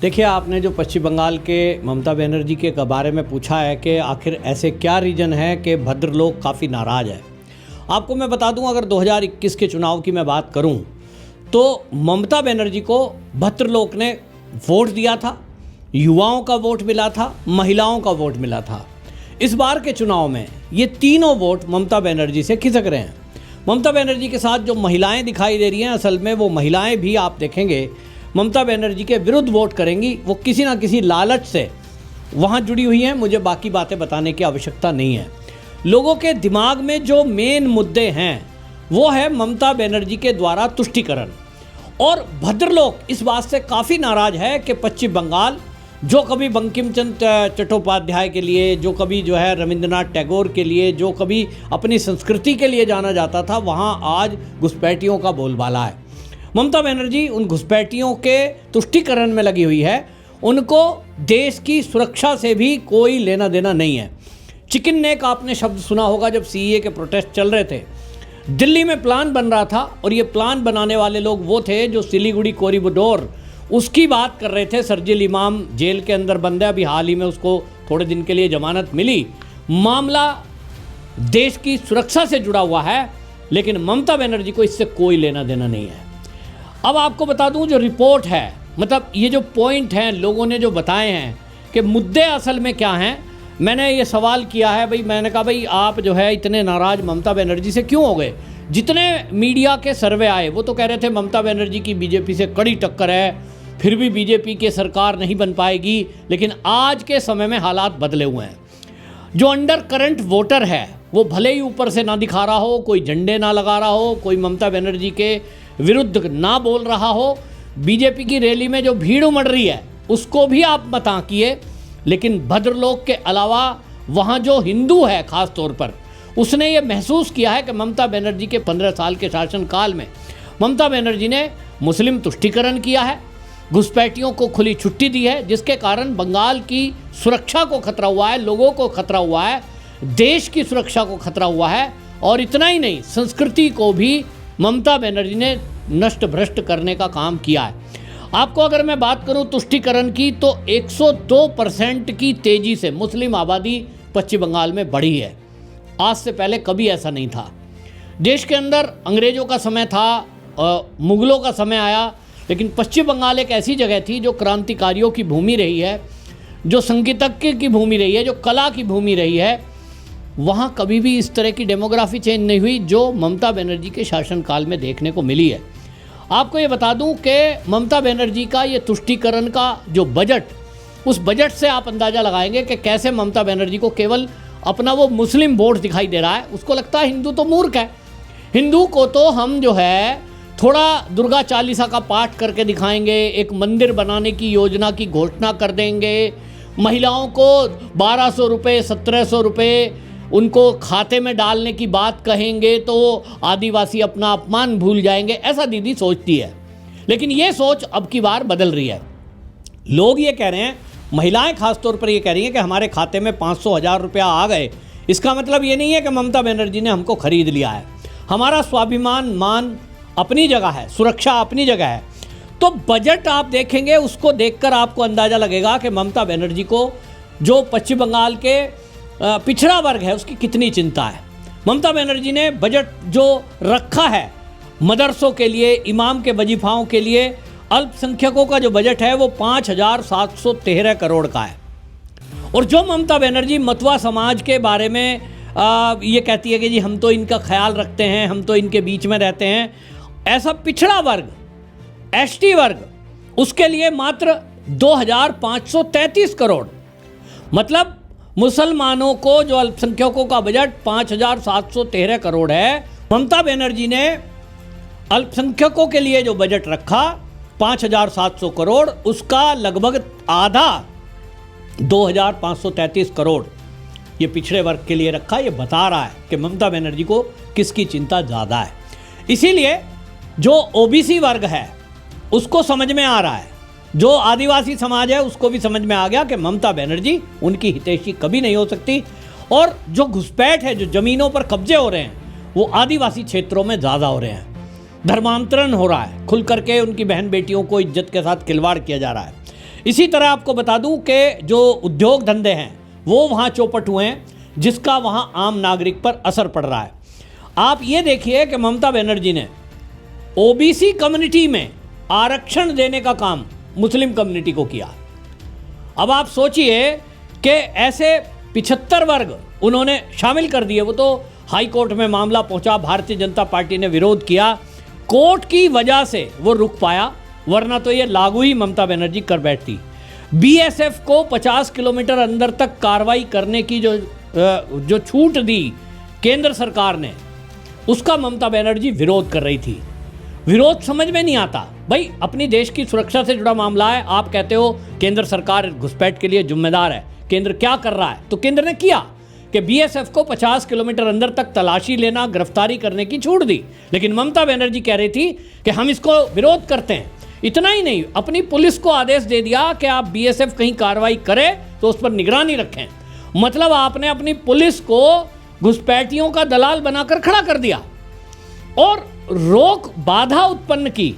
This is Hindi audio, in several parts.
देखिए, आपने जो पश्चिम बंगाल के ममता बनर्जी के बारे में पूछा है कि आखिर ऐसे क्या रीज़न है कि भद्र लोग काफ़ी नाराज़ है। आपको मैं बता दूं, अगर 2021 के चुनाव की मैं बात करूं तो ममता बनर्जी को भद्र लोग ने वोट दिया था, युवाओं का वोट मिला था, महिलाओं का वोट मिला था। इस बार के चुनाव में ये तीनों वोट ममता बनर्जी से खिसक रहे हैं। ममता बनर्जी के साथ जो महिलाएं दिखाई दे रही हैं, असल में वो महिलाएं भी आप देखेंगे ममता बनर्जी के विरुद्ध वोट करेंगी। वो किसी ना किसी लालच से वहाँ जुड़ी हुई हैं। मुझे बाकी बातें बताने की आवश्यकता नहीं है। लोगों के दिमाग में जो मेन मुद्दे हैं वो है ममता बनर्जी के द्वारा तुष्टीकरण। और भद्र लोग इस बात से काफ़ी नाराज़ है कि पश्चिम बंगाल, जो कभी बंकिम चंद्र चट्टोपाध्याय के लिए, जो कभी जो है रविंद्रनाथ टैगोर के लिए, जो कभी अपनी संस्कृति के लिए जाना जाता था, वहाँ आज घुसपैठियों का बोलबाला है। ममता बनर्जी उन घुसपैठियों के तुष्टीकरण में लगी हुई है। उनको देश की सुरक्षा से भी कोई लेना देना नहीं है। चिकन नेक आपने शब्द सुना होगा जब सीएए के प्रोटेस्ट चल रहे थे। दिल्ली में प्लान बन रहा था और ये प्लान बनाने वाले लोग वो थे जो सिलीगुड़ी कॉरिडोर उसकी बात कर रहे थे। शरजील इमाम जेल के अंदर बंद है, अभी हाल ही में उसको थोड़े दिन के लिए जमानत मिली। मामला देश की सुरक्षा से जुड़ा हुआ है, लेकिन ममता बनर्जी को इससे कोई लेना देना नहीं है। अब आपको बता दूं, जो रिपोर्ट है, मतलब ये जो पॉइंट हैं लोगों ने जो बताए हैं कि मुद्दे असल में क्या हैं। मैंने ये सवाल किया है भाई, मैंने कहा भाई आप जो है इतने नाराज़ ममता बनर्जी से क्यों हो गए। जितने मीडिया के सर्वे आए वो तो कह रहे थे ममता बनर्जी की बीजेपी से कड़ी टक्कर है, फिर भी बीजेपी की सरकार नहीं बन पाएगी। लेकिन आज के समय में हालात बदले हुए हैं। जो अंडर करंट वोटर है वो भले ही ऊपर से ना दिखा रहा हो, कोई झंडे ना लगा रहा हो, कोई ममता बनर्जी के विरुद्ध ना बोल रहा हो, बीजेपी की रैली में जो भीड़ उमड़ रही है उसको भी आप मत आंकिए। लेकिन भद्र लोग के अलावा वहाँ जो हिंदू है खास तौर पर, उसने ये महसूस किया है कि ममता बनर्जी के 15 साल के शासनकाल में ममता बनर्जी ने मुस्लिम तुष्टीकरण किया है, घुसपैठियों को खुली छुट्टी दी है, जिसके कारण बंगाल की सुरक्षा को खतरा हुआ है, लोगों को खतरा हुआ है, देश की सुरक्षा को खतरा हुआ है। और इतना ही नहीं, संस्कृति को भी ममता बनर्जी ने नष्ट भ्रष्ट करने का काम किया है। आपको अगर मैं बात करूं तुष्टीकरण की, तो 102% की तेज़ी से मुस्लिम आबादी पश्चिम बंगाल में बढ़ी है। आज से पहले कभी ऐसा नहीं था। देश के अंदर अंग्रेज़ों का समय था, मुग़लों का समय आया, लेकिन पश्चिम बंगाल एक ऐसी जगह थी जो क्रांतिकारियों की भूमि रही है, जो संगीतज्ञ की भूमि रही है, जो कला की भूमि रही है। वहाँ कभी भी इस तरह की डेमोग्राफी चेंज नहीं हुई जो ममता बनर्जी के शासनकाल में देखने को मिली है। आपको ये बता दूं कि ममता बनर्जी का ये तुष्टीकरण का जो बजट, उस बजट से आप अंदाज़ा लगाएंगे कि कैसे ममता बनर्जी को केवल अपना वो मुस्लिम वोट दिखाई दे रहा है। उसको लगता है हिंदू तो मूर्ख है, हिंदू को तो हम जो है थोड़ा दुर्गा चालीसा का पाठ करके दिखाएंगे, एक मंदिर बनाने की योजना की घोषणा कर देंगे, महिलाओं को 1200 रुपये 1700 रुपये उनको खाते में डालने की बात कहेंगे तो आदिवासी अपना अपमान भूल जाएंगे, ऐसा दीदी सोचती है। लेकिन ये सोच अब की बार बदल रही है। लोग ये कह रहे हैं, महिलाएं खास तौर पर ये कह रही हैं कि हमारे खाते में 500,000 रुपया आ गए। इसका मतलब ये नहीं है कि ममता बनर्जी ने हमको खरीद लिया है। हमारा स्वाभिमान मान अपनी जगह है, सुरक्षा अपनी जगह है। तो बजट आप देखेंगे, उसको देखकर आपको अंदाज़ा लगेगा कि ममता बनर्जी को जो पश्चिम बंगाल के पिछड़ा वर्ग है उसकी कितनी चिंता है। ममता बनर्जी ने बजट जो रखा है मदरसों के लिए, इमाम के वजीफाओं के लिए, अल्पसंख्यकों का जो बजट है वो 5,713 करोड़ का है। और जो ममता बनर्जी मतवा समाज के बारे में ये कहती है कि जी हम तो इनका ख्याल रखते हैं, हम तो इनके बीच में रहते हैं, ऐसा पिछड़ा वर्ग, एसटी वर्ग, उसके लिए मात्र 2,533 करोड़। मतलब मुसलमानों को जो अल्पसंख्यकों का बजट 5,713 करोड़ है, ममता बनर्जी ने अल्पसंख्यकों के लिए जो बजट रखा 5,700 करोड़, उसका लगभग आधा 2,533 करोड़ ये पिछड़े वर्ग के लिए रखा। ये बता रहा है कि ममता बनर्जी को किसकी चिंता ज़्यादा है। इसीलिए जो ओबीसी वर्ग है उसको समझ में आ रहा है, जो आदिवासी समाज है उसको भी समझ में आ गया कि ममता बनर्जी उनकी हितैषी कभी नहीं हो सकती। और जो घुसपैठ है, जो ज़मीनों पर कब्जे हो रहे हैं, वो आदिवासी क्षेत्रों में ज़्यादा हो रहे हैं। धर्मांतरण हो रहा है, खुल करके उनकी बहन बेटियों को इज्जत के साथ खिलवाड़ किया जा रहा है। इसी तरह आपको बता दूं कि जो उद्योग धंधे हैं वो वहाँ चौपट हुए हैं, जिसका वहाँ आम नागरिक पर असर पड़ रहा है। आप ये देखिए कि ममता बनर्जी ने ओबीसी कम्युनिटी में आरक्षण देने का काम मुस्लिम कम्युनिटी को किया। अब आप सोचिए कि ऐसे 75 वर्ग उन्होंने शामिल कर दिए। वो तो हाई कोर्ट में मामला पहुंचा, भारतीय जनता पार्टी ने विरोध किया, कोर्ट की वजह से वो रुक पाया, वरना तो ये लागू ही ममता बनर्जी कर बैठती। बीएसएफ को 50 किलोमीटर अंदर तक कार्रवाई करने की जो छूट दी केंद्र सरकार ने, उसका ममता बनर्जी विरोध कर रही थी। विरोध समझ में नहीं आता भाई, अपनी देश की सुरक्षा से जुड़ा मामला है, आप कहते हो केंद्र सरकार घुसपैठ के लिए जिम्मेदार है, केंद्र क्या कर रहा है? तो केंद्र ने किया कि बीएसएफ को 50 किलोमीटर अंदर तक तलाशी लेना, गिरफ्तारी करने की छूट दी। लेकिन ममता बनर्जी कह रही थी कि हम इसको विरोध करते हैं। इतना ही नहीं, अपनी पुलिस को आदेश दे दिया कि आप बीएसएफ कहीं कार्रवाई करे तो उस पर निगरानी रखें। मतलब आपने अपनी पुलिस को घुसपैठियों का दलाल बनाकर खड़ा कर दिया और रोक बाधा उत्पन्न की।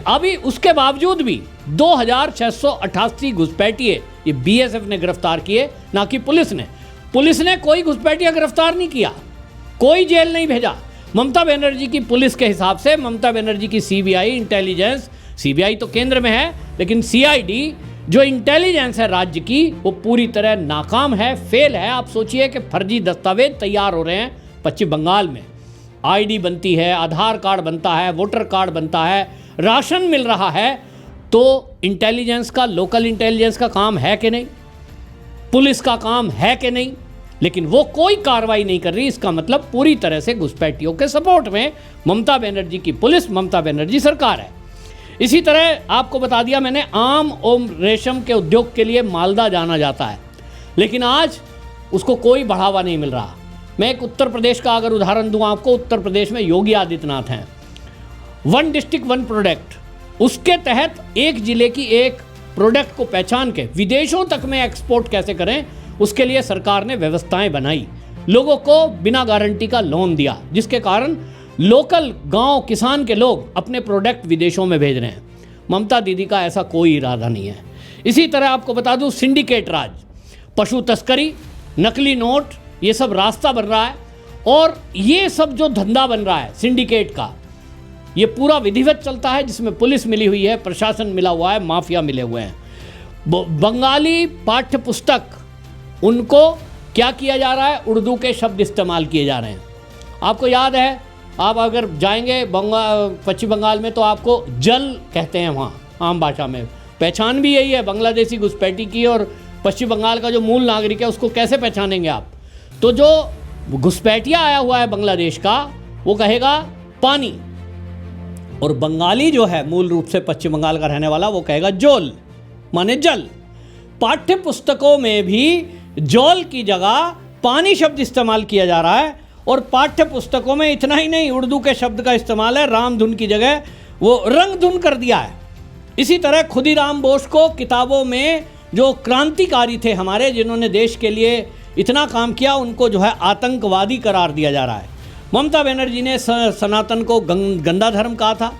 अभी उसके बावजूद भी 2688 घुसपैठिए ये बीएसएफ ने गिरफ्तार किए, ना कि पुलिस ने। पुलिस ने कोई घुसपैठिया गिरफ्तार नहीं किया, कोई जेल नहीं भेजा। ममता बनर्जी की पुलिस के हिसाब से, ममता बनर्जी की सीबीआई इंटेलिजेंस, सीबीआई तो केंद्र में है, लेकिन सीआईडी जो इंटेलिजेंस है राज्य की, वो पूरी तरह नाकाम है, फेल है। आप सोचिए कि फर्जी दस्तावेज तैयार हो रहे हैं पश्चिम बंगाल में, आईडी बनती है, आधार कार्ड बनता है, वोटर कार्ड बनता है, राशन मिल रहा है। तो इंटेलिजेंस का, लोकल इंटेलिजेंस का काम है कि नहीं? पुलिस का काम है कि नहीं? लेकिन वो कोई कार्रवाई नहीं कर रही। इसका मतलब पूरी तरह से घुसपैठियों के सपोर्ट में ममता बनर्जी की पुलिस, ममता बनर्जी सरकार है। इसी तरह आपको बता दिया मैंने, आम और रेशम के उद्योग के लिए मालदा जाना जाता है, लेकिन आज उसको कोई बढ़ावा नहीं मिल रहा। मैं एक उत्तर प्रदेश का अगर उदाहरण दूं आपको, उत्तर प्रदेश में योगी आदित्यनाथ हैं, 1 डिस्ट्रिक्ट 1 प्रोडक्ट, उसके तहत एक जिले की एक प्रोडक्ट को पहचान के विदेशों तक में एक्सपोर्ट कैसे करें, उसके लिए सरकार ने व्यवस्थाएं बनाई, लोगों को बिना गारंटी का लोन दिया, जिसके कारण लोकल गांव किसान के लोग अपने प्रोडक्ट विदेशों में भेज रहे हैं। ममता दीदी का ऐसा कोई इरादा नहीं है। इसी तरह आपको बता दूं, सिंडिकेट राज, पशु तस्करी, नकली नोट, ये सब रास्ता बन रहा है। और ये सब जो धंधा बन रहा है सिंडिकेट का, ये पूरा विधिवत चलता है, जिसमें पुलिस मिली हुई है, प्रशासन मिला हुआ है, माफिया मिले हुए हैं। बंगाली पाठ्य पुस्तक, उनको क्या किया जा रहा है? उर्दू के शब्द इस्तेमाल किए जा रहे हैं। आपको याद है, आप अगर जाएंगे पश्चिम बंगाल में तो आपको जल कहते हैं वहाँ आम भाषा में। पहचान भी यही है बांग्लादेशी घुसपैठी की, और पश्चिम बंगाल का जो मूल नागरिक है उसको कैसे पहचानेंगे आप? तो जो घुसपैठिया आया हुआ है बांग्लादेश का, वो कहेगा पानी, और बंगाली जो है मूल रूप से पश्चिम बंगाल का रहने वाला, वो कहेगा जोल, माने जल। पाठ्य पुस्तकों में भी जोल की जगह पानी शब्द इस्तेमाल किया जा रहा है। और पाठ्य पुस्तकों में इतना ही नहीं, उर्दू के शब्द का इस्तेमाल है, रामधुन की जगह वो रंगधुन कर दिया है। इसी तरह खुदीराम बोस को किताबों में, जो क्रांतिकारी थे हमारे, जिन्होंने देश के लिए इतना काम किया, उनको जो है आतंकवादी करार दिया जा रहा है। ममता बनर्जी ने सनातन को गंदा धर्म कहा था,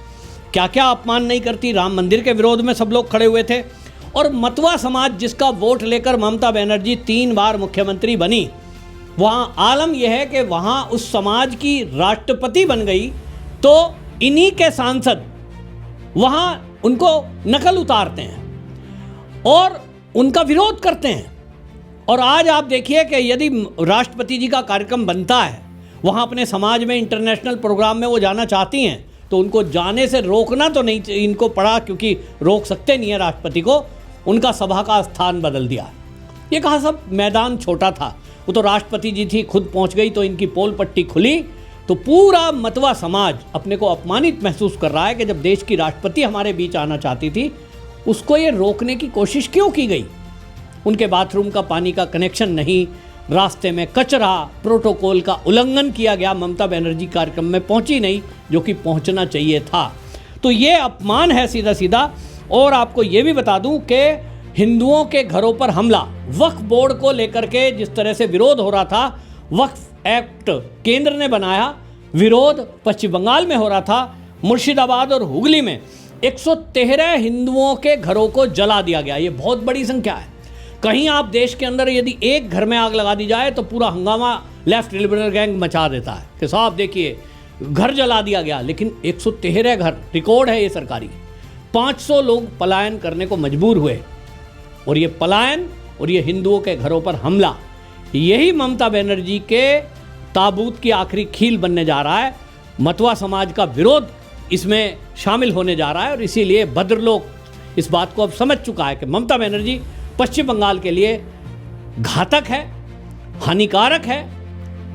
क्या क्या अपमान नहीं करती। राम मंदिर के विरोध में सब लोग खड़े हुए थे। और मतवा समाज, जिसका वोट लेकर ममता बनर्जी 3 बार मुख्यमंत्री बनी, वहाँ आलम यह है कि वहाँ उस समाज की राष्ट्रपति बन गई, तो इन्हीं के सांसद वहाँ उनको नकल उतारते हैं और उनका विरोध करते हैं। और आज आप देखिए कि यदि राष्ट्रपति जी का कार्यक्रम बनता है, वहाँ अपने समाज में इंटरनेशनल प्रोग्राम में वो जाना चाहती हैं, तो उनको जाने से रोकना तो नहीं इनको पड़ा, क्योंकि रोक सकते नहीं है राष्ट्रपति को, उनका सभा का स्थान बदल दिया। ये कहा सब मैदान छोटा था, वो तो राष्ट्रपति जी थी, खुद पहुँच गई तो इनकी पोल पट्टी खुली। तो पूरा मतवा समाज अपने को अपमानित महसूस कर रहा है कि जब देश की राष्ट्रपति हमारे बीच आना चाहती थी, उसको ये रोकने की कोशिश क्यों की गई? उनके बाथरूम का पानी का कनेक्शन नहीं, रास्ते में कचरा, प्रोटोकॉल का उल्लंघन किया गया, ममता बनर्जी कार्यक्रम में पहुंची नहीं, जो कि पहुंचना चाहिए था। तो ये अपमान है सीधा सीधा। और आपको ये भी बता दूं कि हिंदुओं के घरों पर हमला, वक्फ बोर्ड को लेकर के जिस तरह से विरोध हो रहा था, वक्फ एक्ट केंद्र ने बनाया, विरोध पश्चिम बंगाल में हो रहा था, मुर्शिदाबाद और हुगली में 113 हिंदुओं के घरों को जला दिया गया। ये बहुत बड़ी संख्या है। कहीं आप देश के अंदर यदि एक घर में आग लगा दी जाए तो पूरा हंगामा लेफ्ट लिबरल गैंग मचा देता है कि साहब देखिए घर जला दिया गया, लेकिन 113 घर, रिकॉर्ड है ये सरकारी। 500 लोग पलायन करने को मजबूर हुए, और ये पलायन और ये हिंदुओं के घरों पर हमला, यही ममता बनर्जी के ताबूत की आखिरी कील बनने जा रहा है। मतवा समाज का विरोध इसमें शामिल होने जा रहा है, और इसीलिए भद्रलोक इस बात को अब समझ चुका है कि ममता बनर्जी पश्चिम बंगाल के लिए घातक है, हानिकारक है,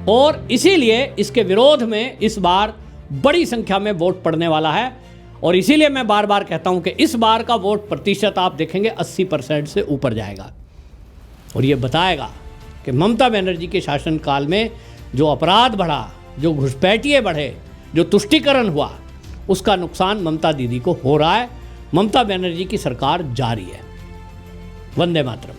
और इसीलिए इसके विरोध में इस बार बड़ी संख्या में वोट पड़ने वाला है। और इसीलिए मैं बार बार कहता हूं कि इस बार का वोट प्रतिशत आप देखेंगे 80% से ऊपर जाएगा, और ये बताएगा कि ममता बनर्जी के शासनकाल में जो अपराध बढ़ा, जो घुसपैठिए बढ़े, जो तुष्टीकरण हुआ, उसका नुकसान ममता दीदी को हो रहा है। ममता बनर्जी की सरकार जारी है। वंदे मातरम।